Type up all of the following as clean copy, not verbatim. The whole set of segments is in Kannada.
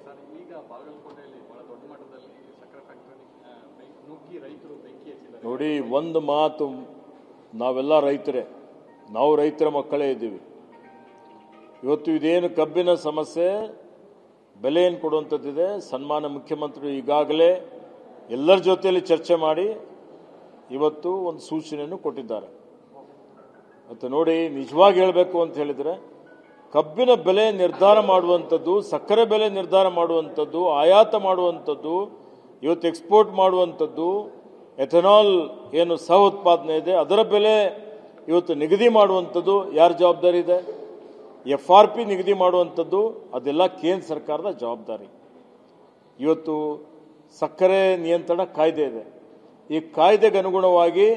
ಸರ್, ಈಗ ಬಾಗಲಕೋಟೆಯಲ್ಲಿ ಬಹಳ ದೊಡ್ಡ ಮಟ್ಟದಲ್ಲಿ ಸಕ್ಕರೆ ಫ್ಯಾಕ್ಟರಿ ನುಗ್ಗಿ ರೈತರು ಬೆಂಕಿ ಹಚ್ಚಿದ್ದಾರೆ. ನೋಡಿ, ಒಂದು ಮಾತು, ನಾವೆಲ್ಲ ರೈತರೇ, ನಾವು ರೈತರ ಮಕ್ಕಳೇ ಇದ್ದೀವಿ. ಇವತ್ತು ಇದೇನು ಕಬ್ಬಿನ ಸಮಸ್ಯೆ ಬೆಲೆಯನ್ನು ಕೊಡುವಂಥದ್ದಿದೆ, ಸನ್ಮಾನ್ಯ ಮುಖ್ಯಮಂತ್ರಿ ಈಗಾಗಲೇ ಎಲ್ಲರ ಜೊತೆಯಲ್ಲಿ ಚರ್ಚೆ ಮಾಡಿ ಇವತ್ತು ಒಂದು ಸೂಚನೆಯನ್ನು ಕೊಟ್ಟಿದ್ದಾರೆ. ಮತ್ತು ನೋಡಿ, ನಿಜವಾಗಿ ಹೇಳಬೇಕು ಅಂತ ಹೇಳಿದರೆ, ಕಬ್ಬಿನ ಬೆಲೆ ನಿರ್ಧಾರ ಮಾಡುವಂಥದ್ದು, ಸಕ್ಕರೆ ಬೆಲೆ ನಿರ್ಧಾರ ಮಾಡುವಂಥದ್ದು, ಆಯಾತ ಮಾಡುವಂಥದ್ದು, ಇವತ್ತು ಎಕ್ಸ್ಪೋರ್ಟ್ ಮಾಡುವಂಥದ್ದು, ಎಥೆನಾಲ್ ಏನು ಸಹ ಉತ್ಪಾದನೆ ಇದೆ ಅದರ ಬೆಲೆ ಇವತ್ತು ನಿಗದಿ ಮಾಡುವಂಥದ್ದು ಯಾರ ಜವಾಬ್ದಾರಿ ಇದೆ? FRP ನಿಗದಿ ಮಾಡುವಂಥದ್ದು ಅದೆಲ್ಲ ಕೇಂದ್ರ ಸರ್ಕಾರದ ಜವಾಬ್ದಾರಿ. ಇವತ್ತು ಸಕ್ಕರೆ ನಿಯಂತ್ರಣ ಕಾಯ್ದೆ ಇದೆ. ಈ ಕಾಯ್ದೆಗೆ ಅನುಗುಣವಾಗಿ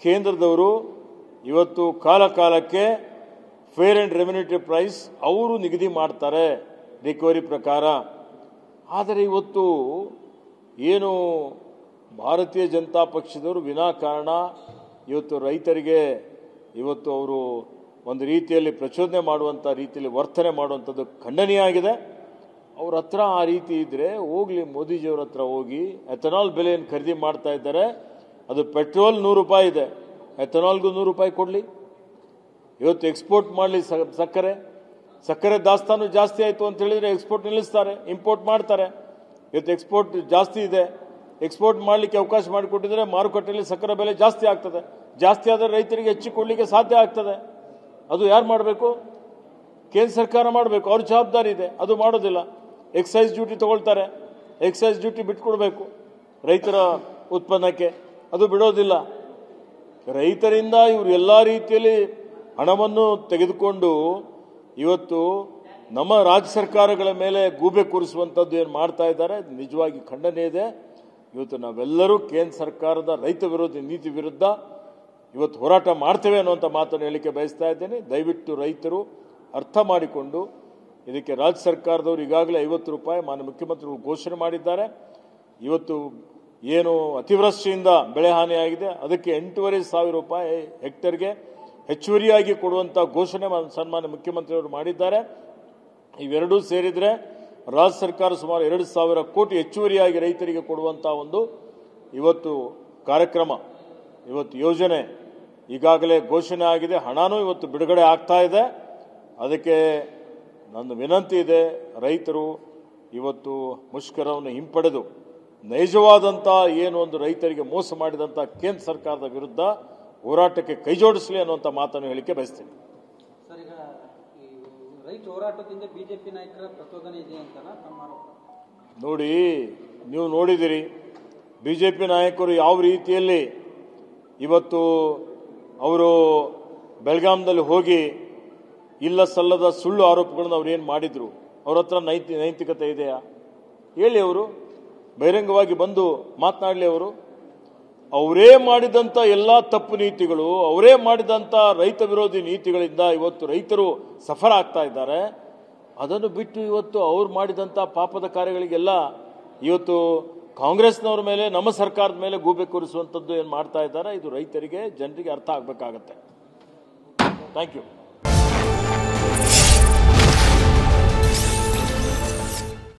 ಕೇಂದ್ರದವರು ಇವತ್ತು ಕಾಲಕ್ಕೆ ಫೇರ್ ಆ್ಯಂಡ್ ರೆಮ್ಯುನೇಟಿವ್ ಪ್ರೈಸ್ ಅವರು ನಿಗದಿ ಮಾಡ್ತಾರೆ ರಿಕವರಿ ಪ್ರಕಾರ. ಆದರೆ ಇವತ್ತು ಏನು ಭಾರತೀಯ ಜನತಾ ಪಕ್ಷದವರು ವಿನಾಕಾರಣ ಇವತ್ತು ರೈತರಿಗೆ ಇವತ್ತು ಅವರು ಒಂದು ರೀತಿಯಲ್ಲಿ ಪ್ರಚೋದನೆ ಮಾಡುವಂಥ ರೀತಿಯಲ್ಲಿ ವರ್ತನೆ ಮಾಡುವಂಥದ್ದು ಖಂಡನೀಯ ಆಗಿದೆ. ಅವ್ರ ಹತ್ರ ಆ ರೀತಿ ಇದ್ದರೆ ಹೋಗಲಿ, ಮೋದಿಜಿಯವ್ರ ಹತ್ರ ಹೋಗಿ ಎಥೆನಾಲ್ ಬೆಲೆಯನ್ನು ಖರೀದಿ ಮಾಡ್ತಾ ಇದ್ದಾರೆ. ಅದು ಪೆಟ್ರೋಲ್ 100 ರೂಪಾಯಿ ಇದೆ, ಎಥೆನಾಲ್ಗೂ 100 ರೂಪಾಯಿ ಕೊಡಲಿ. ಇವತ್ತು ಎಕ್ಸ್ಪೋರ್ಟ್ ಮಾಡಲಿ ಸಕ್ಕರೆ ದಾಸ್ತಾನು ಜಾಸ್ತಿ ಆಯಿತು ಅಂತ ಹೇಳಿದರೆ ಎಕ್ಸ್ಪೋರ್ಟ್ ನಿಲ್ಲಿಸ್ತಾರೆ, ಇಂಪೋರ್ಟ್ ಮಾಡ್ತಾರೆ. ಇವತ್ತು ಎಕ್ಸ್ಪೋರ್ಟ್ ಜಾಸ್ತಿ ಇದೆ, ಎಕ್ಸ್ಪೋರ್ಟ್ ಮಾಡಲಿಕ್ಕೆ ಅವಕಾಶ ಮಾಡಿಕೊಟ್ಟಿದ್ರೆ ಮಾರುಕಟ್ಟೆಯಲ್ಲಿ ಸಕ್ಕರೆ ಬೆಲೆ ಜಾಸ್ತಿ ಆಗ್ತದೆ. ಜಾಸ್ತಿ ಆದರೆ ರೈತರಿಗೆ ಹೆಚ್ಚು ಕೊಡಲಿಕ್ಕೆ ಸಾಧ್ಯ ಆಗ್ತದೆ. ಅದು ಯಾರು ಮಾಡಬೇಕು? ಕೇಂದ್ರ ಸರ್ಕಾರ ಮಾಡಬೇಕು, ಅವ್ರ ಜವಾಬ್ದಾರಿ ಇದೆ. ಅದು ಮಾಡೋದಿಲ್ಲ. ಎಕ್ಸೈಸ್ ಡ್ಯೂಟಿ ತಗೊಳ್ತಾರೆ, ಎಕ್ಸೈಸ್ ಡ್ಯೂಟಿ ಬಿಟ್ಕೊಡ್ಬೇಕು ರೈತರ ಉತ್ಪನ್ನಕ್ಕೆ, ಅದು ಬಿಡೋದಿಲ್ಲ. ರೈತರಿಂದ ಇವರು ಎಲ್ಲ ರೀತಿಯಲ್ಲಿ ಹಣವನ್ನು ತೆಗೆದುಕೊಂಡು ಇವತ್ತು ನಮ್ಮ ರಾಜ್ಯ ಸರ್ಕಾರಗಳ ಮೇಲೆ ಗೂಬೆ ಕೂರಿಸುವಂಥದ್ದು ಏನು ಮಾಡ್ತಾ ಇದ್ದಾರೆ, ನಿಜವಾಗಿ ಖಂಡನೆ ಇದೆ. ಇವತ್ತು ನಾವೆಲ್ಲರೂ ಕೇಂದ್ರ ಸರ್ಕಾರದ ರೈತ ವಿರೋಧಿ ನೀತಿ ವಿರುದ್ಧ ಇವತ್ತು ಹೋರಾಟ ಮಾಡ್ತೇವೆ ಅನ್ನುವಂಥ ಮಾತನ್ನು ಹೇಳಿಕೆ ಬಯಸ್ತಾ ಇದ್ದೇನೆ. ದಯವಿಟ್ಟು ರೈತರು ಅರ್ಥ ಮಾಡಿಕೊಂಡು ಇದಕ್ಕೆ ರಾಜ್ಯ ಸರ್ಕಾರದವರು ಈಗಾಗಲೇ 50 ರೂಪಾಯಿ ಮಾನ್ಯ ಮುಖ್ಯಮಂತ್ರಿಗಳು ಘೋಷಣೆ ಮಾಡಿದ್ದಾರೆ. ಇವತ್ತು ಏನು ಅತಿವೃಷ್ಟಿಯಿಂದ ಬೆಳೆ ಹಾನಿಯಾಗಿದೆ ಅದಕ್ಕೆ 8,500 ರೂಪಾಯಿ ಹೆಕ್ಟರ್ಗೆ ಹೆಚ್ಚುವರಿಯಾಗಿ ಕೊಡುವಂಥ ಘೋಷಣೆ ಸನ್ಮಾನ್ಯ ಮುಖ್ಯಮಂತ್ರಿಯವರು ಮಾಡಿದ್ದಾರೆ. ಇವೆರಡೂ ಸೇರಿದರೆ ರಾಜ್ಯ ಸರ್ಕಾರ ಸುಮಾರು 2,000 ಕೋಟಿ ಹೆಚ್ಚುವರಿಯಾಗಿ ರೈತರಿಗೆ ಕೊಡುವಂಥ ಒಂದು ಇವತ್ತು ಕಾರ್ಯಕ್ರಮ, ಇವತ್ತು ಯೋಜನೆ ಈಗಾಗಲೇ ಘೋಷಣೆ ಆಗಿದೆ. ಹಣನೂ ಇವತ್ತು ಬಿಡುಗಡೆ ಆಗ್ತಾ ಇದೆ. ಅದಕ್ಕೆ ನನ್ನ ವಿನಂತಿ ಇದೆ, ರೈತರು ಇವತ್ತು ಮುಷ್ಕರವನ್ನು ಹಿಂಪಡೆದು ನೈಜವಾದಂಥ ಏನು ಒಂದು ರೈತರಿಗೆ ಮೋಸ ಮಾಡಿದಂಥ ಕೇಂದ್ರ ಸರ್ಕಾರದ ವಿರುದ್ಧ ಹೋರಾಟಕ್ಕೆ ಕೈಜೋಡಿಸಲಿ ಅನ್ನುವಂಥ ಮಾತನ್ನು ಹೇಳಿಕೆ ಬಯಸ್ತೀನಿ. ಸರ್, ಈಗ ಈ ರೈತ ಹೋರಾಟದಿಂದ ಬಿಜೆಪಿ ನಾಯಕರ ಪ್ರಚೋದನೆ ಇದೆ ಅಂತ ತಮ್ಮ ಆರೋಪ. ನೋಡಿ, ನೀವು ನೋಡಿದಿರಿ ಬಿಜೆಪಿ ನಾಯಕರು ಯಾವ ರೀತಿಯಲ್ಲಿ ಇವತ್ತು ಅವರು ಬೆಳಗಾಂದಲ್ಲಿ ಹೋಗಿ ಇಲ್ಲ ಸಲ್ಲದ ಸುಳ್ಳು ಆರೋಪಗಳನ್ನು ಅವ್ರು ಏನು ಮಾಡಿದ್ರು. ಅವ್ರ ಹತ್ರ ನೈತಿಕತೆ ಇದೆಯಾ? ಹೇಳಿ, ಅವರು ಬಹಿರಂಗವಾಗಿ ಬಂದು ಮಾತನಾಡಲಿ. ಅವರೇ ಮಾಡಿದಂಥ ಎಲ್ಲ ತಪ್ಪು ನೀತಿಗಳು, ಅವರೇ ಮಾಡಿದಂಥ ರೈತ ವಿರೋಧಿ ನೀತಿಗಳಿಂದ ಇವತ್ತು ರೈತರು ಸಫರ್ ಆಗ್ತಾ ಇದ್ದಾರೆ. ಅದನ್ನು ಬಿಟ್ಟು ಇವತ್ತು ಅವ್ರು ಮಾಡಿದಂಥ ಪಾಪದ ಕಾರ್ಯಗಳಿಗೆಲ್ಲ ಇವತ್ತು ಕಾಂಗ್ರೆಸ್ನವ್ರ ಮೇಲೆ, ನಮ್ಮ ಸರ್ಕಾರದ ಮೇಲೆ ಗೂಬೆ ಕೂರಿಸುವಂಥದ್ದು ಏನು ಮಾಡ್ತಾ ಇದ್ದಾರೆ, ಇದು ರೈತರಿಗೆ, ಜನರಿಗೆ ಅರ್ಥ ಆಗಬೇಕಾಗತ್ತೆ. Thank you.